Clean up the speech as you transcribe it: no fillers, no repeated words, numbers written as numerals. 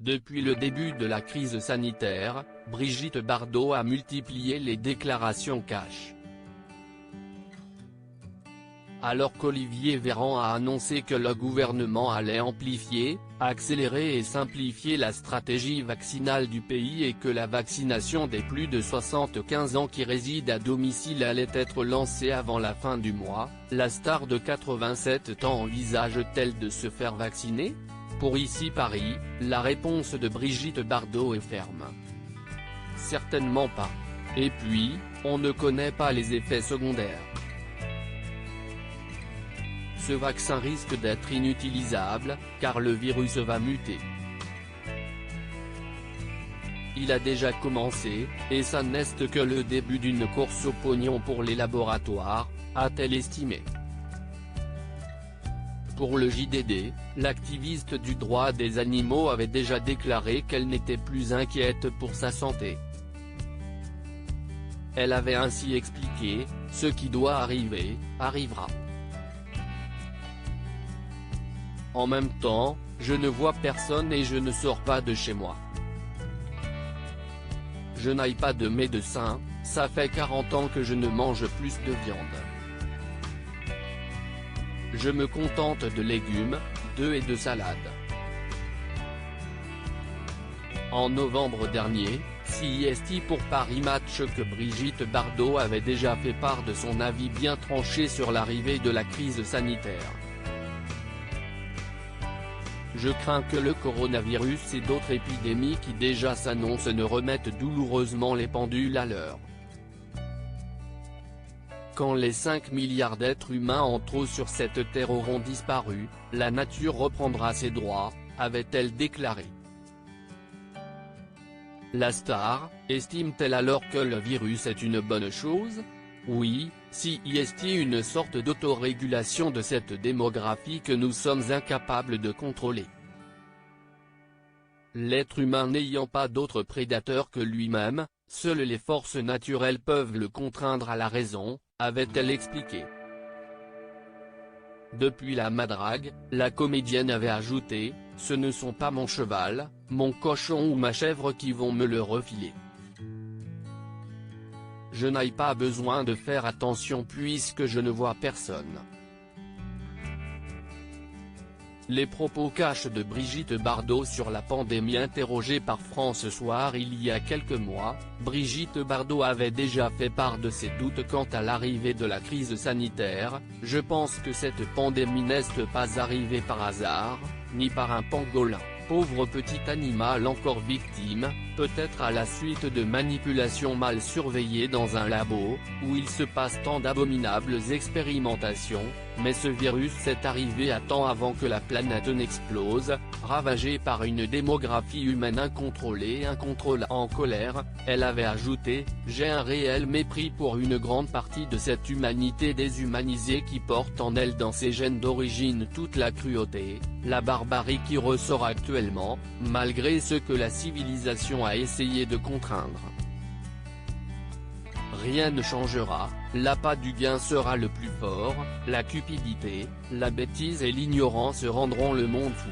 Depuis le début de la crise sanitaire, Brigitte Bardot a multiplié les déclarations cash. Alors qu'Olivier Véran a annoncé que le gouvernement allait amplifier, accélérer et simplifier la stratégie vaccinale du pays et que la vaccination des plus de 75 ans qui résident à domicile allait être lancée avant la fin du mois, la star de 87 ans envisage-t-elle de se faire vacciner ? Pour Ici Paris, la réponse de Brigitte Bardot est ferme. Certainement pas. Et puis, on ne connaît pas les effets secondaires. Ce vaccin risque d'être inutilisable, car le virus va muter. Il a déjà commencé, et ça n'est que le début d'une course au pognon pour les laboratoires, a-t-elle estimé. Pour le JDD, l'activiste du droit des animaux avait déjà déclaré qu'elle n'était plus inquiète pour sa santé. Elle avait ainsi expliqué, « Ce qui doit arriver, arrivera. En même temps, je ne vois personne et je ne sors pas de chez moi. Je n'aille pas de médecin, ça fait 40 ans que je ne mange plus de viande. Je me contente de légumes, d'œufs et de salade. » En novembre dernier, CIST pour Paris Match que Brigitte Bardot avait déjà fait part de son avis bien tranché sur l'arrivée de la crise sanitaire. Je crains que le coronavirus et d'autres épidémies qui déjà s'annoncent ne remettent douloureusement les pendules à l'heure. Quand les 5 milliards d'êtres humains en trop sur cette terre auront disparu, la nature reprendra ses droits, avait-elle déclaré. La star, estime-t-elle alors que le virus est une bonne chose ? Oui, si y est-il une sorte d'autorégulation de cette démographie que nous sommes incapables de contrôler. L'être humain n'ayant pas d'autre prédateur que lui-même, seules les forces naturelles peuvent le contraindre à la raison, avait-elle expliqué. Depuis la madrague, la comédienne avait ajouté, « Ce ne sont pas mon cheval, mon cochon ou ma chèvre qui vont me le refiler. Je n'ai pas besoin de faire attention puisque je ne vois personne. » Les propos cash de Brigitte Bardot sur la pandémie. Interrogée par France Soir il y a quelques mois, Brigitte Bardot avait déjà fait part de ses doutes quant à l'arrivée de la crise sanitaire. « Je pense que cette pandémie n'est pas arrivée par hasard, ni par un pangolin. Pauvre petit animal encore victime, peut-être à la suite de manipulations mal surveillées dans un labo, où il se passe tant d'abominables expérimentations, mais ce virus est arrivé à temps avant que la planète n'explose, ravagée par une démographie humaine incontrôlée et incontrôlable. » En colère, elle avait ajouté, « J'ai un réel mépris pour une grande partie de cette humanité déshumanisée qui porte en elle dans ses gènes d'origine toute la cruauté, la barbarie qui ressort actuellement, malgré ce que la civilisation a essayé de contraindre. Rien ne changera, l'appât du gain sera le plus fort, la cupidité, la bêtise et l'ignorance rendront le monde fou. »